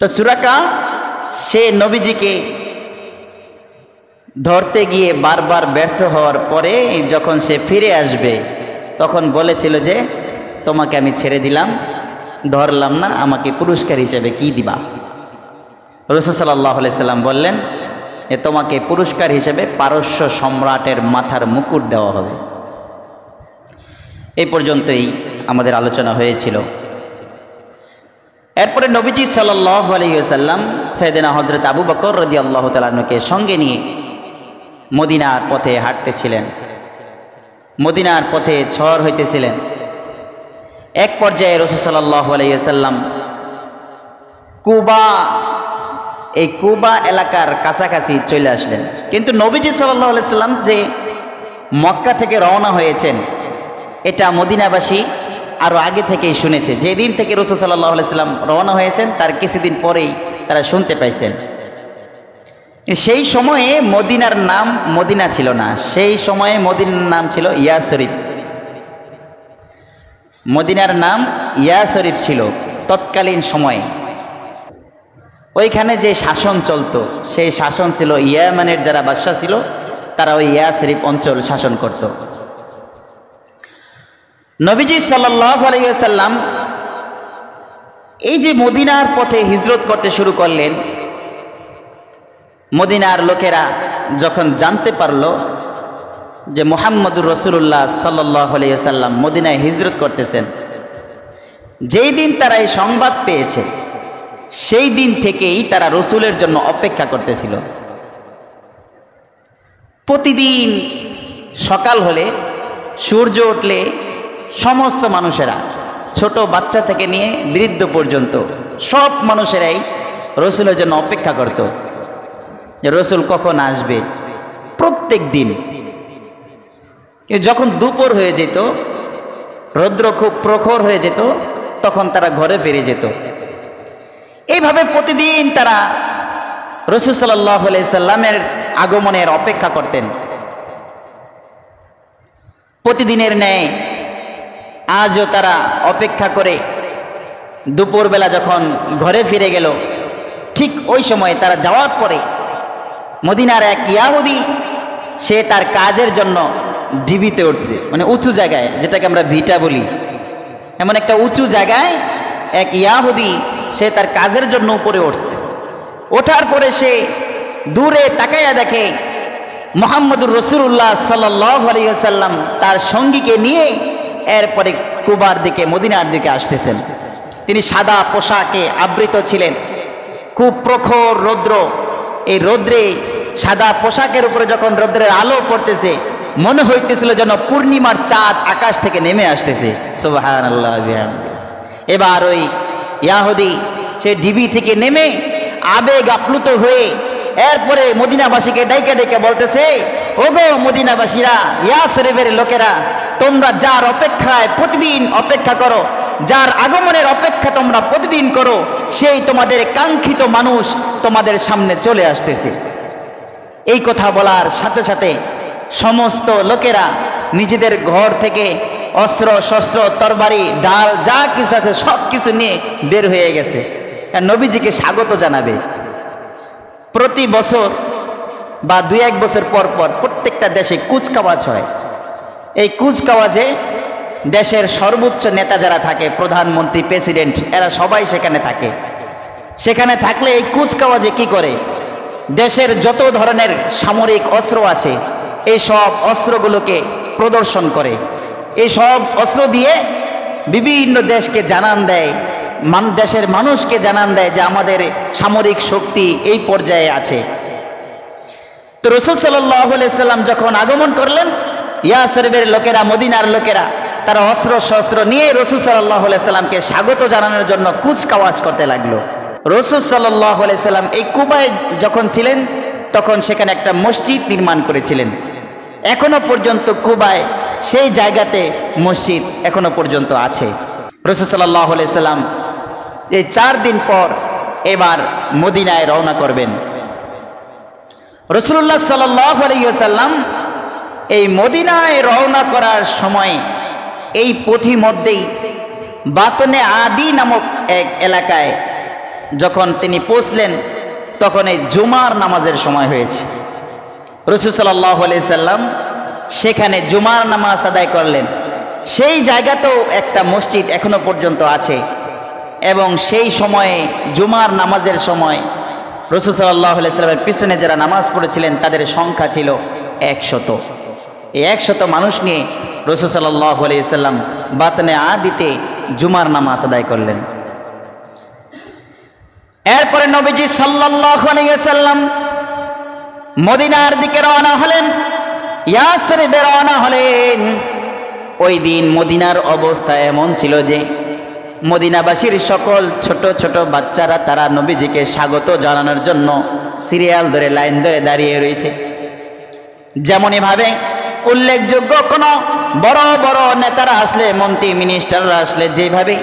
তো সুরাকা সে নবীজিকে ধরতে গিয়ে বারবার ব্যর্থ হওয়ার পরে যখন সে ফিরে আসবে তখন বলেছিল যে তোমাকে আমি ছেড়ে দিলাম, ধরলাম না, আমাকে পুরস্কার হিসেবে কি দিবা? রাসূল সাল্লাল্লাহু আলাইহি সাল্লাম বললেন যে তোমাকে পুরস্কার হিসেবে পারস্য সম্রাটের মাথার মুকুট দেওয়া হবে। এই পর্যন্তই আমাদের আলোচনা হয়েছিল। এরপরে নবীজি সাল্লাল্লাহু আলাইহি ওয়াসাল্লাম সাইয়েদনা হযরত আবু বকর রাদিয়াল্লাহু তাআলা আনহুকে সঙ্গে নিয়ে মদিনার পথে হাঁটতেছিলেন, মদিনার পথে ঝড় হইতেছিলেন। এক পর্যায়ে রাসূল সাল্লাল্লাহু আলাইহি ওয়াসাল্লাম কুবা এলাকার কাছাকাছি চলে আসলেন। কিন্তু নবীজি সাল্লাল্লাহু আলাইহি ওয়াসাল্লাম যে মক্কা থেকে রওনা হয়েছেন এটা মদিনাবাসী আরও আগে থেকেই শুনেছে। যেদিন থেকে রাসূল সাল্লাল্লাহু আলাইহি ওয়াসাল্লাম রওনা হয়েছেন তার কিছুদিন পরেই তারা শুনতে পাইছেন। সেই সময়ে মদিনার নাম মদিনা ছিল না, সেই সময়ে মদিনার নাম ছিল ইয়াসরিব। মদিনার নাম ইয়াসরিব ছিল তৎকালীন সময়ে। ওইখানে যে শাসন চলতো সেই শাসন ছিল ইয়ামানের যারা বাদশাহ ছিল তারা ওই ইয়াসরিব অঞ্চল শাসন করত। নবীজি সাল্লাল্লাহু আলাইহি ওয়াসাল্লাম এই যে মদিনার পথে হিজরত করতে শুরু করলেন, মদিনার লোকেরা যখন জানতে পারল যে মুহাম্মদুর রাসূলুল্লাহ সাল্লাল্লাহু আলাইহি ওয়াসাল্লাম মদিনায় হিজরত করতেছেন, যেই দিন তারা এই সংবাদ পেয়েছে সেই দিন থেকেই তারা রসুলের জন্য অপেক্ষা করতেছিল। প্রতিদিন সকাল হলে, সূর্য উঠলে সমস্ত মানুষেরা, ছোট বাচ্চা থেকে নিয়ে বৃদ্ধ পর্যন্ত সব মানুষেরাই রসুলের জন্য অপেক্ষা করত যে রসুল কখন আসবে। প্রত্যেক দিন যখন দুপুর হয়ে যেত, রৌদ্র খুব প্রখর হয়ে যেত, তখন তারা ঘরে ফিরে যেত। এইভাবে প্রতিদিন তারা রাসূল সাল্লাল্লাহু আলাইহি সাল্লামের আগমনের অপেক্ষা করতেন। প্রতিদিনের ন্যায় আজও তারা অপেক্ষা করে দুপুরবেলা যখন ঘরে ফিরে গেল, ঠিক ওই সময় তারা যাওয়ার পরে মদিনার এক ইয়াহুদি সে তার কাজের জন্য ডিবিতে উঠছে, মানে উঁচু জায়গায়, যেটাকে আমরা ভিটা বলি, এমন একটা উঁচু জায়গায় এক ইয়াহুদি সে তার কাজের জন্য উপরে উঠছে। ওঠার পরে সে দূরে তাকাইয়া দেখে মুহাম্মদুর রাসূলুল্লাহ সাল্লাল্লাহু আলাইহি ওয়াসাল্লাম তার সঙ্গীকে নিয়ে এরপরে কুবার দিকে, মদিনার দিকে আসতেছেন। তিনি সাদা পোশাকে আবৃত ছিলেন। খুব প্রখর রৌদ্র, এই রৌদ্রে সাদা পোশাকের উপরে যখন রৌদ্রের আলো পড়তেছে মনে হইতেছিল যেন পূর্ণিমার চাঁদ আকাশ থেকে নেমে আসতেছে। সুবহানাল্লাহ বিহামদিহি। এবার ওই ইয়াহুদি সে ডিবি থেকে নেমে আবেগ আপ্লুত হয়ে এরপরে মদিনাবাসীকে ডাইকে ডেকে বলতেছে, ওগো মদিনাবাসীরা, ইয়াসরিবের লোকেরা, তোমরা যার অপেক্ষায় প্রতিদিন অপেক্ষা করো, যার আগমনের অপেক্ষা তোমরা প্রতিদিন করো, সেই তোমাদের কাঙ্ক্ষিত মানুষ তোমাদের সামনে চলে আসতেছে। এই কথা বলার সাথে সাথে সমস্ত লোকেরা নিজেদের ঘর থেকে অস্ত্র শস্ত্র তরবারি ঢাল যা কিছু আছে সব কিছু নিয়ে বের হয়ে গেছে, নবীজিকে স্বাগত জানাবে। প্রতি বছর বা 2-1 বছর পর পর প্রত্যেকটা দেশে কুচকাওয়াজ হয়। এই কুচকাওয়াজে দেশের সর্বোচ্চ নেতা যারা থাকে, প্রধানমন্ত্রী, প্রেসিডেন্ট, এরা সবাই সেখানে থাকে। সেখানে থাকলে এই কুচকাওয়াজে কি করে, দেশের যত ধরনের সামরিক অস্ত্র আছে এই সব অস্ত্রগুলোকে প্রদর্শন করে। এই সব অস্ত্র দিয়ে বিভিন্ন দেশকে জানান দেয়, দেশের মানুষকে জানান দেয় যে আমাদের সামরিক শক্তি এই পর্যায়ে আছে। তো রাসূল সাল্লাল্লাহু আলাইহি সাল্লাম যখন আগমন করলেন, ইয়াসরিবের লোকেরা, মদিনার লোকেরা তারা অস্ত্র শস্ত্র নিয়ে রাসূল সাল্লাল্লাহু আলাইহি সাল্লামকে স্বাগত জানানোর জন্য কুচকাওয়াজ করতে লাগলো। রাসূল সাল্লাল্লাহু আলাইহি সাল্লাম এই কুবায় যখন ছিলেন তখন সেখানে একটা মসজিদ নির্মাণ করেছিলেন। এখনো পর্যন্ত কুবায় সেই জায়গাতে মসজিদ এখনো পর্যন্ত আছে। রাসূল সাল্লাল্লাহু আলাইহি সাল্লাম এই 4 দিন পর এবার মদিনায় রওনা করবেন। রাসূলুল্লাহ সাল্লাল্লাহু আলাইহি ওয়াসাল্লাম এই মদিনায় রওনা করার সময় এই পথিমধ্যেই বাতনে আদি নামক এক এলাকায় যখন তিনি পৌঁছলেন তখন এই জুমার নামাজের সময় হয়েছে। রাসূল সাল্লাল্লাহু আলাইহি সাল্লাম সেখানে জুমার নামাজ আদায় করলেন। সেই জায়গাতেও একটা মসজিদ এখনো পর্যন্ত আছে এবং সেই সময়ে জুমার নামাজের সময় রাসূল সাল্লাল্লাহু আলাইহি সাল্লামের পিছনে যারা নামাজ পড়েছিলেন তাদের সংখ্যা ছিল 100। এই 100 মানুষ নিয়ে রাসূল সাল্লাল্লাহু আলাইহি সাল্লাম বাতনে আদিতে জুমার নামাজ আদায় করলেন। এরপরে নবীজি সাল্লাল্লাহু আলাইহি সাল্লাম মদিনার দিকে রওনা হলেন, ইয়াসরিবে রওনা হলেন। ওই দিন মদিনার অবস্থা এমন ছিল যে মদিনাবাসীর সকল ছোট ছোট বাচ্চারা তারা নবীজিকে স্বাগত জানানোর জন্য সিরিয়াল ধরে লাইন ধরে দাঁড়িয়ে রয়েছে। যেমনইভাবে উল্লেখযোগ্য কোনো বড় বড় নেতারা আসলে, মন্ত্রী মিনিস্টাররা আসলে যেভাবে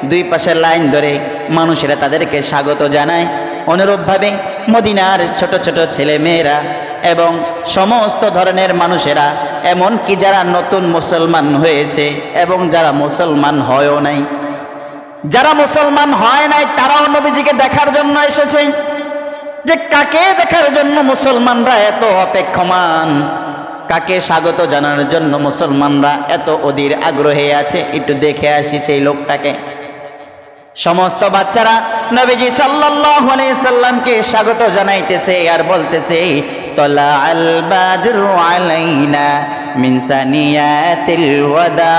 দুই পাশে লাইন ধরে মানুষেরা তাদেরকে স্বাগত জানায়, অনুরূপভাবে মদিনার ছোট ছোট ছেলে মেয়েরা এবং সমস্ত ধরনের মানুষেরা, এমনকি যারা নতুন মুসলমান হয়েছে এবং যারা মুসলমান হয়ও নাই, যারা মুসলমান হয় নাই তারাও নবীজিকে দেখার জন্য এসেছে। যে কাকে দেখার জন্য মুসলমানরা এত অপেক্ষমান, কাকে স্বাগত জানানোর জন্য মুসলমানরা এত অধীর আগ্রহে আছে, একটু দেখে আসি সেই লোকটাকে। সমস্ত বাচ্চারা নবীজি সাল্লাল্লাহু আলাইহি সাল্লামকে স্বাগত জানাইতেছে আর বলতেছে, তলা আল বাদরু আলাইনা মিন সানিয়াতিল ওয়াদা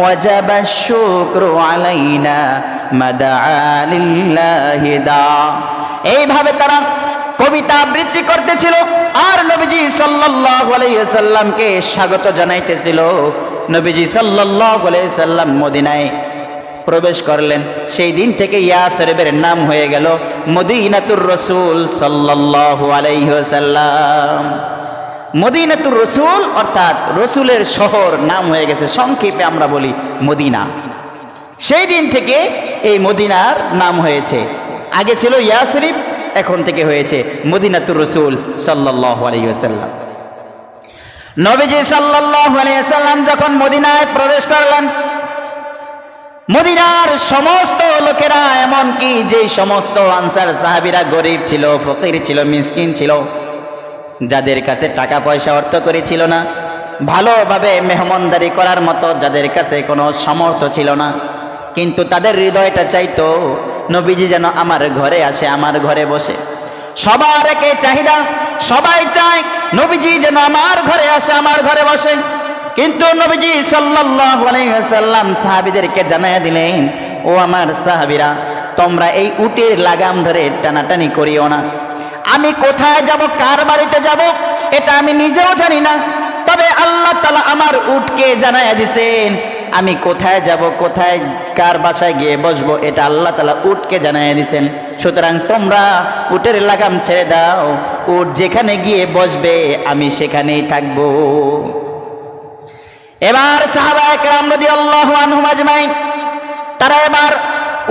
ওয়াজাবা শুকরু আলাইনা মাদা লিল্লাহি দা। এইভাবে তারা কবিতা আবৃত্তি করতেছিল আর নবীজি সাল্লাল্লাহু আলাইহি সাল্লামকে স্বাগত জানাইতেছিল। নবীজি সাল্লাল্লাহু আলাইহি সাল্লাম মদিনায় প্রবেশ করলেন। সেই দিন থেকে ইয়াসরিবের নাম হয়ে গেল মদিনাতুর রাসূল সাল্লাল্লাহু আলাইহি ওয়াসাল্লাম। মদিনাতুর রাসূল অর্থাৎ রাসূলের শহর নাম হয়ে গেছে, সংক্ষেপে আমরা বলি মদিনা। সেই দিন থেকে এই মদিনার নাম হয়েছে। আগে ছিল ইয়াসরিব, এখন থেকে হয়েছে মদিনাতুর রাসূল সাল্লাল্লাহু আলাইহি ওয়াসাল্লাম। নবীজি সাল্লাল্লাহু আলাইহি ওয়াসাল্লাম যখন মদিনায় প্রবেশ করলেন, মদিনার সমস্ত লোকেরা, এমনকি যে সমস্ত আনসার সাহাবীরা গরিব ছিল, ফকির ছিল, মিসকিন ছিল, যাদের কাছে টাকা পয়সা অর্থ করে ছিল না, ভালোভাবে মেহমানদারি করার মতো যাদের কাছে কোনো সামর্থ্য ছিল না, কিন্তু তাদের হৃদয়টা চাইতো নবীজি যেন আমার ঘরে আসে, আমার ঘরে বসে। সবার একই চাহিদা, সবাই চায় নবীজি যেন আমার ঘরে আসে, আমার ঘরে বসে। কিন্তু নবীজি সাল্লাল্লাহু আলাইহি ওয়াসাল্লাম সাহাবীদেরকে জানায়া দিলেন, ও আমার সাহাবীরা, তোমরা এই উটের লাগাম ধরে টানাটানি করিও না। আমি কোথায় যাব, কার বাড়িতে যাব, এটা আমি নিজেও জানি না, তবে আল্লাহ তাআলা আমার উটকে জানায়া দিয়েছেন। আমি কোথায় যাব, কোথায় কার বাসায় গিয়ে বসবো, এটা আল্লাহ তাআলা উটকে জানায়া দিয়েছেন। সুতরাং তোমরা উটের লাগাম ছেড়ে দাও, উট যেখানে গিয়ে বসবে আমি সেখানেই থাকবো। এবার সাহাবায়ে কেরাম রাদিয়াল্লাহু আনহুম আজমাইন তারা এবার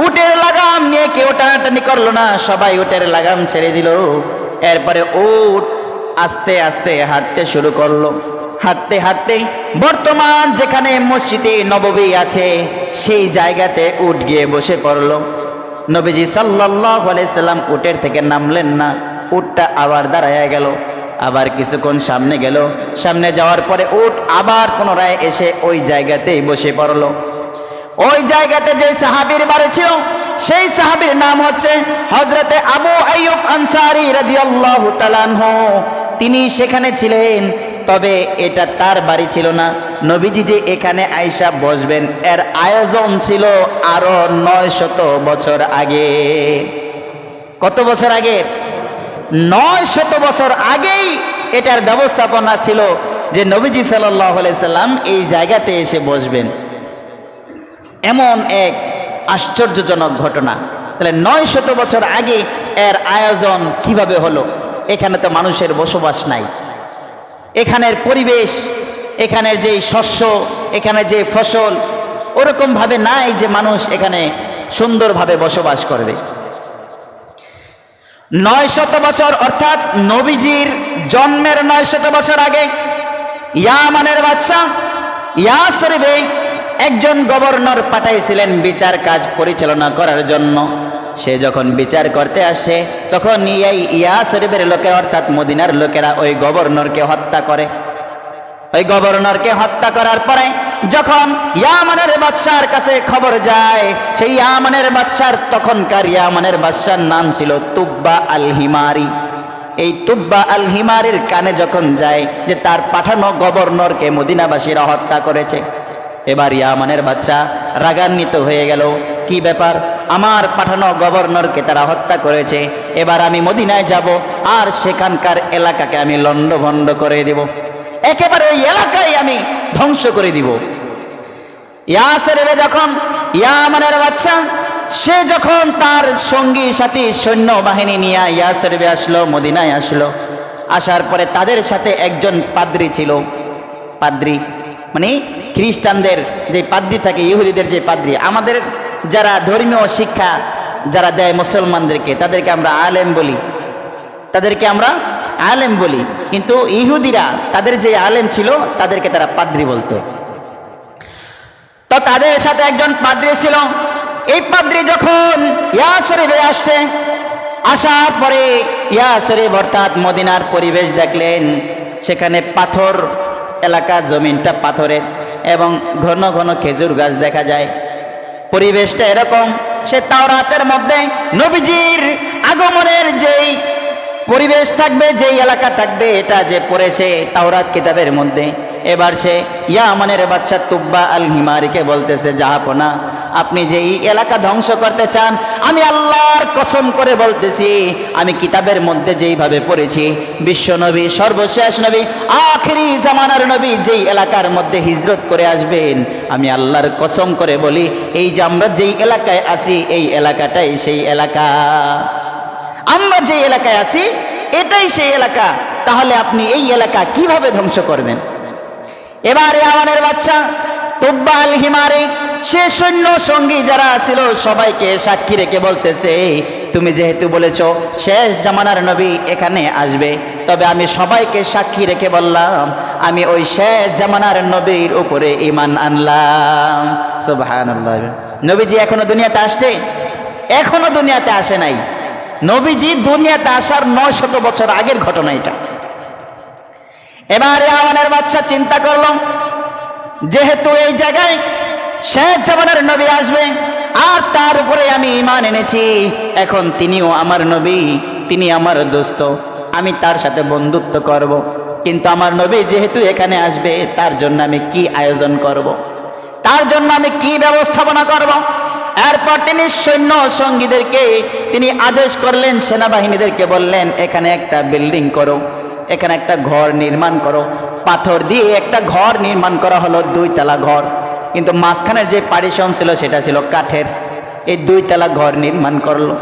উটের লাগাম নিয়ে কেউ টানাটানি করলো না, সবাই উটের লাগাম ছেড়ে দিল। এরপরে উট আস্তে আস্তে হাঁটতে শুরু করলো। হাঁটতে হাঁটতে বর্তমান যেখানে মসজিদে নববী আছে সেই জায়গাতে উট গিয়ে বসে পড়লো। নবীজি সাল্লাল্লাহু আলাইহি সাল্লাম উটের থেকে নামলেন না, উটটা আবার দাঁড়ায়া গেল। আবার কিছুক্ষণ সামনে গেল, সামনে যাওয়ার পরে উট আবার পুনরায় এসে ওই জায়গাতেই বসে পড়ল। ওই জায়গাতে যে সাহাবীর বাড়ি ছিল সেই সাহাবীর নাম হচ্ছে হযরতে আবু আইয়ুব আনসারী রাদিয়াল্লাহু তাআলা আনহু। তিনি সেখানে ছিলেন, তবে এটা তার বাড়ি ছিল না। নবীজি যে এখানে আয়েশা বসবেন এর আয়োজন ছিল আরো 900 বছর আগে। কত বছর আগে? 900 বছর আগেই এটার ব্যবস্থাপনা ছিল যে নবীজি সাল্লাল্লাহু আলাইহি সাল্লাম এই জায়গাতে এসে বসবেন। এমন এক আশ্চর্যজনক ঘটনা। তাহলে 900 বছর আগে এর আয়োজন কিভাবে হলো? এখানে তো মানুষের বসবাস নাই, এখানের পরিবেশ, এখানের যে শস্য, এখানে যে ফসল ওরকম ভাবে নাই যে মানুষ এখানে সুন্দরভাবে বসবাস করবে। 900 বছর অর্থাৎ নবীজির জন্মের 900 বছর আগে ইয়ামানের বাদশা ইয়াসরিবে একজন গভর্নর পাঠাইছিলেন বিচার কাজ পরিচালনা করার জন্য। সে যখন বিচার করতে আসে তখন এই ইয়াসরিবের লোকেরা অর্থাৎ মদিনার লোকেরা ওই গভর্নরকে হত্যা করে। ওই গভর্নরকে হত্যা করার পরে যখন ইয়ামানের বাদশার কাছে খবর যায়, সেই ইয়ামানের বাদশার তখনকার ইয়ামানের বাদশার নাম ছিল তুব্বা আল হিমারি। এই তুব্বা আল হিমারির কানে যখন যায় যে তার পাঠানো গভর্নরকে মদিনাবাসীরা হত্যা করেছে, এবার ইয়ামানের বাদশা রাগান্বিত হয়ে গেল। কি ব্যাপার, আমার পাঠানো গভর্নরকে তারা হত্যা করেছে, এবার আমি মদিনায় যাব আর সেখানকার এলাকাকে আমি লণ্ডভণ্ড করে দেব, একেবারে ওই এলাকায় আমি ধ্বংস করে দিব। ইয়াসরিবে যখন ইয়ামানের বাদশা সে যখন তার সঙ্গী সাথী সৈন্যবাহিনী নিয়ে ইয়াসরিবে আসলো, মদিনায় আসলো, আসার পরে তাদের সাথে একজন পাদ্রী ছিল। পাদ্রী মানে খ্রিস্টানদের যে পাদ্রী থাকে, ইহুদিদের যে পাদ্রী, আমাদের যারা ধর্মীয় শিক্ষা যারা দেয় মুসলমানদেরকে তাদেরকে আমরা আলেম বলি, তাদেরকে আমরা আলেম বলি, কিন্তু ইহুদিরা তাদের যে আলেম ছিল তাদেরকে তারা পাদ্রী বলতো। তো তাদের সাথে একজন পাদ্রী ছিল। এই পাদ্রী যখন ইয়াসরিবে আসছে, আসার পরে ইয়াসরিব অর্থাৎ মদিনার পরিবেশ দেখলেন, সেখানে পাথর এলাকা, জমিনটা পাথরের এবং ঘন ঘন খেজুর গাছ দেখা যায়। পরিবেশটা এরকম, সে তাওরাতের মধ্যে নবীজির আগমনের যেই পরিবেশ থাকবে, যেই এলাকা থাকবে, এটা যে পড়েছে তাওরাত কিতাবের মধ্যে। এবার সে ইয়ামানের বাদশা তুব্বা আল হিমারিকে বলতেছে, জাহাপনা, আপনি যে এই এলাকা ধ্বংস করতে চান, আমি আল্লাহর কসম করে বলতেছি, আমি কিতাবের মধ্যে যেইভাবে পড়েছি, বিশ্ব নবী, সর্বশেষ নবী, আখেরি জামানার নবী যেই এলাকার মধ্যে হিজরত করে আসবেন, আমি আল্লাহর কসম করে বলি, এই যে আমরা যেই এলাকায় আছি এই এলাকাটাই সেই এলাকা, আমরা যে এলাকায় আছি এটাই সেই এলাকা, তাহলে আপনি এই এলাকা কিভাবে ধ্বংস করবেন? এবার ইয়ামানের বাদশা তুব্বা আল হিমারি সে সৈন্য সঙ্গী যারা ছিল সবাইকে সাক্ষী রেখে বলতেছে, তুমি যেহেতু বলেছো শেষ জামানার নবী এখানে আসবে, তবে আমি সবাইকে সাক্ষী রেখে বললাম, আমি ওই শেষ জামানার নবীর উপরে ঈমান আনলাম। সুবহানাল্লাহ। নবীজি এখনো দুনিয়াতে আসছে? এখনো দুনিয়াতে আসে নাই। নবীজি দুনিয়াতে আসার 900 বছর আগের ঘটনা এটা। এবার ইয়ামানের বাদশা চিন্তা করল, যেহেতু এই জায়গায় শেষ জামানার নবী আসবে আর তার উপরে আমি ঈমান এনেছি, এখন তিনিও আমার নবী, তিনি আমার দোস্ত, আমি তার সাথে বন্ধুত্ব করব, কিন্তু আমার নবী যেহেতু এখানে আসবে তার জন্য আমি কি আয়োজন করব, তার জন্য আমি কি ব্যবস্থাপনা করব। এরপর তিনি সৈন্য সঙ্গীদেরকে তিনি আদেশ করলেন, সেনাবাহিনীদেরকে বললেন, এখানে একটা বিল্ডিং করো, এখানে একটা ঘর নির্মাণ করো। পাথর দিয়ে একটা ঘর নির্মাণ করা হলো, 2 তলা ঘর, কিন্তু মাঝখানের যে পার্টিশন ছিল সেটা ছিল কাঠের। এই 2 তলা ঘর নির্মাণ করলো।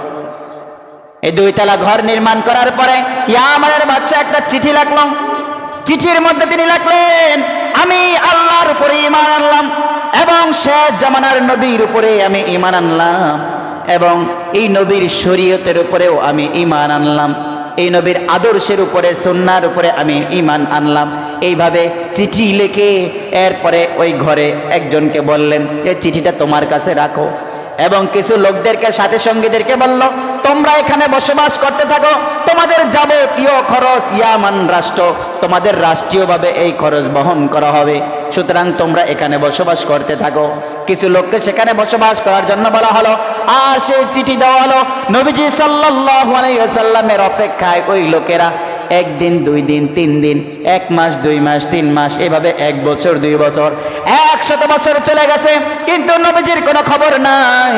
এই 2 তলা ঘর নির্মাণ করার পরে ইয়ামানের বাদশা একটা চিঠি লিখলো। চিঠির মধ্যে তিনি লিখলেন, আমি আল্লাহর উপরে ঈমান আনলাম এবং শেষ জামানার নবীর উপরে আমি ঈমান আনলাম এবং এই নবীর শরীয়তের উপরেও আমি ঈমান আনলাম, এই নবীর আদর্শের উপরে, সুন্নাহর উপরে আমি ঈমান আনলাম। এইভাবে চিঠি লিখে এরপরে ওই ঘরে একজনকে বললেন, এই চিঠিটা তোমার কাছে রাখো, এবং কিছু লোকদেরকে সাথে সঙ্গীদেরকে বলল, তোমরা এখানে বসবাস করতে থাকো, তোমাদের যাবতীয় খরচ ইয়ামান রাষ্ট্র, তোমাদের রাষ্ট্রীয়ভাবে এই খরচ বহন করা হবে, সুতরাং তোমরা এখানে বসবাস করতে থাকো। কিছু লোককে সেখানে বসবাস করার জন্য বলা হলো, আর সেই চিঠি দেওয়া হলো। নবীজি সাল্লাল্লাহু আলাইহি ওয়াসাল্লামের অপেক্ষায় ওই লোকেরা 1 দিন 2 দিন 3 দিন, 1 মাস 2 মাস 3 মাস, এভাবে 1 বছর 2 বছর, 100 বছর চলে গেছে, কিন্তু নবীজির কোনো খবর নাই।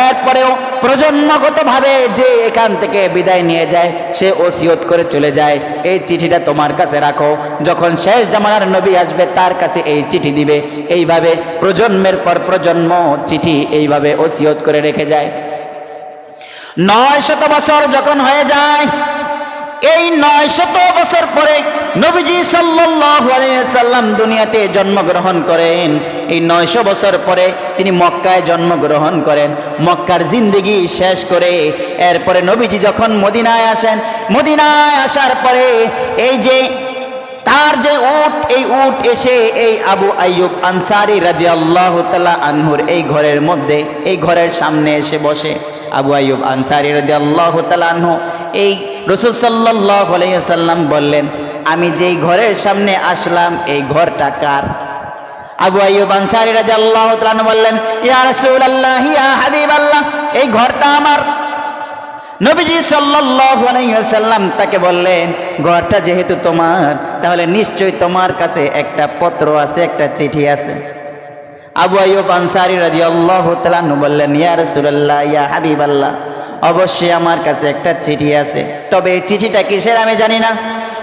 এরপরেও প্রজন্মগতভাবে যে এখান থেকে বিদায় নিয়ে যায় সে ওসিয়ত করে চলে যায়, এই চিঠিটা তোমার কাছে রাখো, যখন শেষ জামানার নবী আসবে তার কাছে এই চিঠি দিবে। এইভাবে প্রজন্মের পর প্রজন্ম চিঠি এইভাবে ওসিয়ত করে রেখে যায়। 900 বছর যখন হয়ে যায়, এই 900 বছর পরে নবীজি সাল্লাল্লাহু আলাইহি ওয়াসাল্লাম দুনিয়াতে জন্মগ্রহণ করেন। এই 900 বছর পরে তিনি মক্কায় জন্মগ্রহণ করেন। মক্কার জিন্দেগি শেষ করে এরপরে নবীজি যখন মদিনায় আসেন, মদিনায় আসার পরে এই যে তার যে উট, এই উট এসে এই আবু আইয়ুব আনসারী রাদিয়াল্লাহু তাআলা আনহুর এই ঘরের মধ্যে, এই ঘরের সামনে এসে বসে। আবু আইয়ুব আনসারী রাদিয়াল্লাহু তাআলা আনহু এই রাসূল সাল্লাল্লাহু আলাইহি ওয়াসাল্লাম বললেন, আমি যেই ঘরের সামনে আসলাম এই ঘরটা কার? আবু আইয়ুব আনসারী রাদিয়াল্লাহু তাআলা আনহু বললেন, ইয়া রাসূলুল্লাহ, ইয়া হাবিবাল্লাহ, এই ঘরটা আমার। নবীজি সাল্লাল্লাহু আলাইহি ওয়াসাল্লাম তাকে বললেন, ঘরটা যেহেতু তোমার, তাহলে নিশ্চয়ই তোমার কাছে একটা পত্র আছে, একটা চিঠি আছে। আবু আইয়ুব আনসারী রাদিয়াল্লাহু তাআলা আনহু বললেন, ইয়া রাসূলুল্লাহ, ইয়া হাবিবাল্লাহ, অবশ্যই আমার কাছে একটা চিঠি আছে, তবে এই চিঠিটা কিসের আমি জানি না।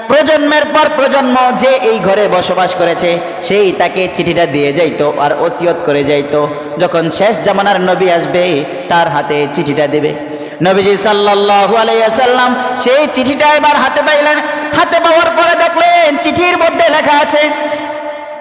প্রজন্মের পর প্রজন্ম যে এই ঘরে বসবাস করেছে সেই তাকে চিঠিটা দিয়ে যাইতো আর ওসিয়ত করে যাইতো, যখন শেষ জামানার নবী আসবে তার হাতে চিঠিটা দেবে। নবীজি সাল্লাল্লাহু আলাইহি ওয়াসাল্লাম সেই চিঠিটা এবার হাতে পাইলেন। হাতে পাওয়ার পরে দেখলেন চিঠির মধ্যে লেখা আছে,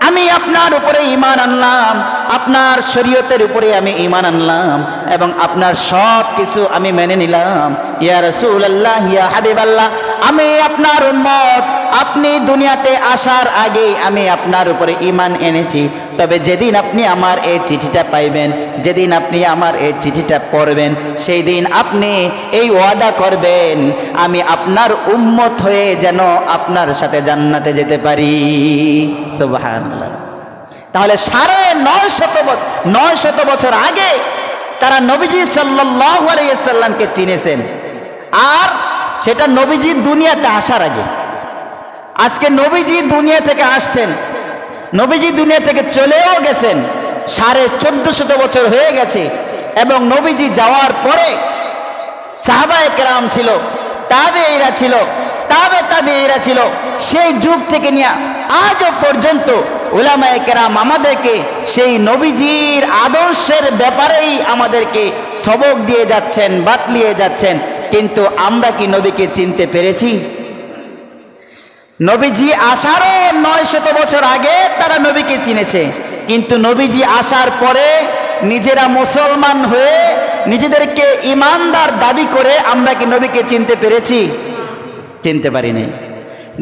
আমি আপনার উপরে ঈমান আনলাম, আপনার শরীয়তের উপরে আমি ঈমান আনলাম এবং আপনার সব কিছু আমি মেনে নিলাম। ইয়া রাসূলুল্লাহ, ইয়া হাবিবাল্লাহ, আমি আপনার উম্মত, আপনি দুনিয়াতে আসার আগে আমি আপনার উপরে ঈমান এনেছি। তবে যেদিন আপনি আমার এই চিঠিটা পাইবেন, যেদিন আপনি আমার এই চিঠিটা পড়বেন, সেই দিন আপনি এই ওয়াদা করবেন আমি আপনার উম্মত হয়ে যেন আপনার সাথে জান্নাতে যেতে পারি। সুবহানাল্লাহ। তাহলে 950 বছর আগে তারা নবীজি সাল্লাল্লাহু আলাইহি ওয়াসাল্লামকে চিনেছেন, আর সেটা নবীজি দুনিয়াতে আসার আগে। আজকে নবীজি দুনিয়া থেকে আসছেন, নবীজি দুনিয়া থেকে চলেও গেছেন, 1450 বছর হয়ে গেছে। এবং নবীজি যাওয়ার পরে সাহাবায়ে কেরাম ছিল, তাবেঈরা ছিল, তাবেঈরা ছিল, সেই যুগ থেকে নিয়ে আজও পর্যন্ত উলামায়ে কেরাম আমাদেরকে সেই নবীজির আদর্শের ব্যাপারেই আমাদেরকে সবক দিয়ে যাচ্ছেন, বাতলিয়ে যাচ্ছেন। কিন্তু আমরা কি নবীকে চিনতে পেরেছি? নবীজি আসারও 900 বছর আগে তারা নবীকে চিনেছে, কিন্তু নবীজি আসার পরে নিজেরা মুসলমান হয়ে নিজেদেরকে ঈমানদার দাবি করে আমরা কি নবীকে চিনতে পেরেছি? চিনতে পারিনি।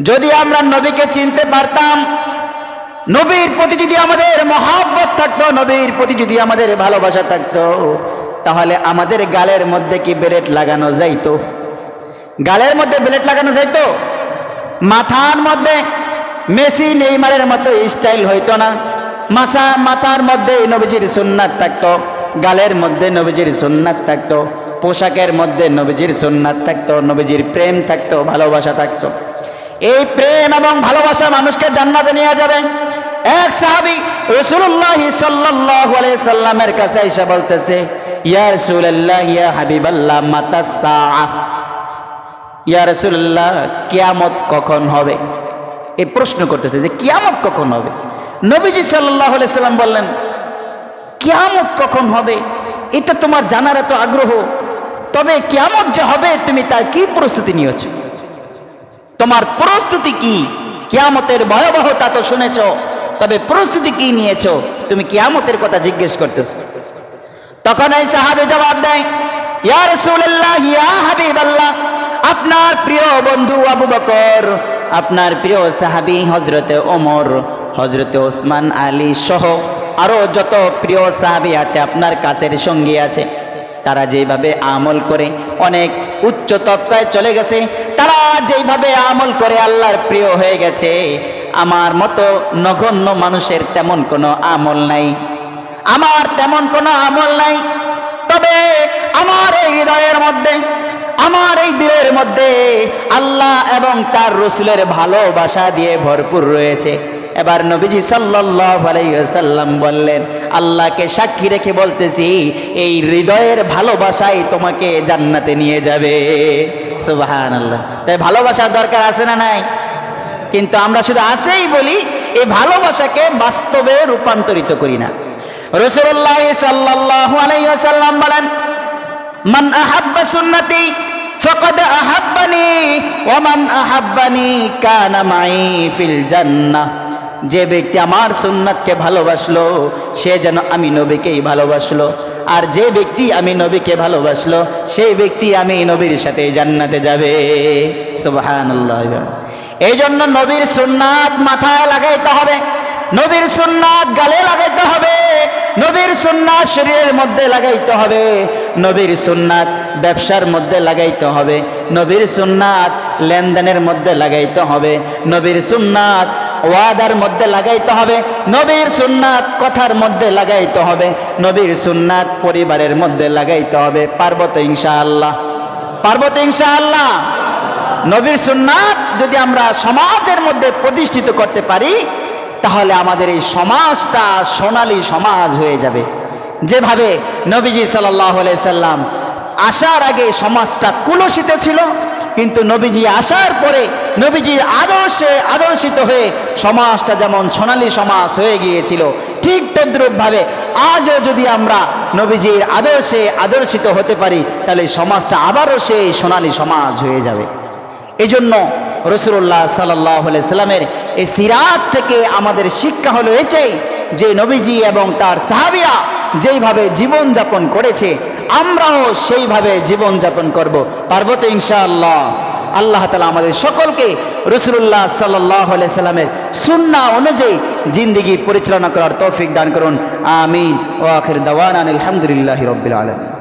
যদি আমরা নবীকে চিনতে পারতাম, নবীর প্রতি যদি আমাদের মহব্বত থাকতো, নবীর প্রতি যদি আমাদের ভালোবাসা থাকতো, তাহলে আমাদের গালের মধ্যে কি বেলেট লাগানো যাইতো? গালের মধ্যে বেলেট লাগানো যাইতো? মাথার মধ্যে মেসি নেইমারের মতো স্টাইল হইতো না? মাথার মধ্যে নবীজির সুন্নাত থাকতো, গালের মধ্যে নবীজির সুন্নাত থাকতো, পোশাকের মধ্যে নবীজির সুন্নাত থাকতো, নবীজির প্রেম থাকতো, ভালোবাসা থাকতো। এই প্রেম এবং ভালোবাসা মানুষকে জান্নাতে নিয়ে যাবে। এক সাহাবী রাসূলুল্লাহ সাল্লাল্লাহু আলাইহি সাল্লামের কাছে এসে বলতেছে, ইয়া রাসূলুল্লাহ, ইয়া হাবিবাল্লাহ, মাতা সাআহ, ইয়া রাসূলুল্লাহ, কিয়ামত কখন হবে? এই প্রশ্ন করতেছে যে কিয়ামত কখন হবে। নবীজি সাল্লাল্লাহু আলাইহি সাল্লাম বললেন, কিয়ামত কখন হবে এটা তোমার জানার এত আগ্রহ, তবে কিয়ামত যে হবে তুমি তার কি প্রস্তুতি নিয়েছো? তোমার প্রস্তুতি কি? কিয়ামতের ভয়াবহতা তো শুনেছ, তবে প্রস্তুতি কি নিয়েছো? তুমি কিয়ামতের কথা জিজ্ঞেস করতেছো। তখন এই সাহাবী জবাব দেয়, ইয়া রাসূলুল্লাহ, ইয়া হাবিবাল্লাহ, আপনার প্রিয় বন্ধু আবু বকর, আপনার প্রিয় সাহাবী হযরতে ওমর, হযরতে ওসমান, আলী সহ আরো যত প্রিয় সাহাবী আছে, আপনার কাছের সঙ্গী আছে, তারা যেভাবে আমল করে অনেক উচ্চ তবকায় চলে গেছে, তারা যেভাবে আমল করে আল্লাহর প্রিয় হয়ে গেছে, আমার মতো নগণ্য মানুষের তেমন কোনো আমল নাই, আমার তেমন কোনো আমল নাই। তবে আমার এই হৃদয়ের মধ্যে, আমার এই দিলের মধ্যে আল্লাহ এবং তার রাসূলের ভালোবাসা দিয়ে ভরপুর রয়েছে। এবার নবীজি সাল্লাল্লাহু আলাইহি ওয়াসাল্লাম বললেন, আল্লাহকে সাক্ষী রেখে বলতেছি, এই হৃদয়ের ভালোবাসাই তোমাকে জান্নাতে নিয়ে যাবে। সুবহানাল্লাহ। তাই ভালোবাসার দরকার আছে না নাই? কিন্তু আমরা শুধু আছেই বলি, এই ভালোবাসাকে বাস্তবে রূপান্তরিত করি না। রাসূলুল্লাহ সাল্লাল্লাহু আলাইহি ওয়াসাল্লাম বলেন, মান আহাব্বা সুন্নতি ফাকাদ আহাব্বানি ওয়া মান আহাব্বানি কানা মাই ফিল জান্নাহ। যে ব্যক্তি আমার সুন্নাতকে ভালোবাসলো সে যেন আমি নবীকেই ভালোবাসলো, আর যে ব্যক্তি আমি নবীকে ভালোবাসলো সেই ব্যক্তি আমি নবীর সাথে জান্নাতে যাবে। সুবহানাল্লাহ। এই জন্য নবীর সুন্নাত মাথায় লাগাইতে হবে, নবীর সুন্নাত গালে লাগাইতে হবে, নবীর সুন্নাত শরীরের মধ্যে লাগাইতে হবে, নবীর সুন্নাত ব্যবসার মধ্যে লাগাইতে হবে, নবীর সুন্নাত লেনদেনের মধ্যে লাগাইতে হবে, নবীর সুন্নাত ওয়াদার মধ্যে লাগাইতে হবে, নবীর সুন্নাত কথার মধ্যে লাগাইতে হবে, নবীর সুন্নাত পরিবারের মধ্যে লাগাইতে হবে। পারবো তো ইনশাআল্লাহ? পারবো তো ইনশাআল্লাহ? নবীর সুন্নাত যদি আমরা সমাজের মধ্যে প্রতিষ্ঠিত করতে পারি তাহলে আমাদের এই সমাজটা সোনালী সমাজ হয়ে যাবে। যেভাবে নবীজি সাল্লাল্লাহু আলাইহি সাল্লাম আসার আগে সমাজটা কুলসিত ছিল, কিন্তু নবীজি আসার পরে নবীজির আদর্শে আদর্শিত হয়ে সমাজটা যেমন সোনালী সমাজ হয়ে গিয়েছিল, ঠিক তদ্রূপভাবে আজও যদি আমরা নবীজির আদর্শে আদর্শিত হতে পারি তাহলে সমাজটা আবারও সেই সোনালী সমাজ হয়ে যাবে। এই জন্য রাসূলুল্লাহ সাল্লাল্লাহু আলাইহি সাল্লামের এই সিরাত থেকে আমাদের শিক্ষা হলো এটাই যে নবীজি এবং তার সাহাবীরা যেইভাবে জীবনযাপন করেছে আমরাও সেইভাবে জীবনযাপন করব। পারবো তো ইনশাআল্লাহ? আল্লাহ তাআলা আমাদের সকলকে রাসূলুল্লাহ সাল্লাল্লাহু আলাইহি সাল্লামের সুন্নাহ অনুযায়ী জিন্দেগি পরিচালনা করার তৌফিক দান করুন। আমিন। ওয়া আখির দাওয়ানা আলহামদুলিল্লাহি রাব্বিল আলামিন।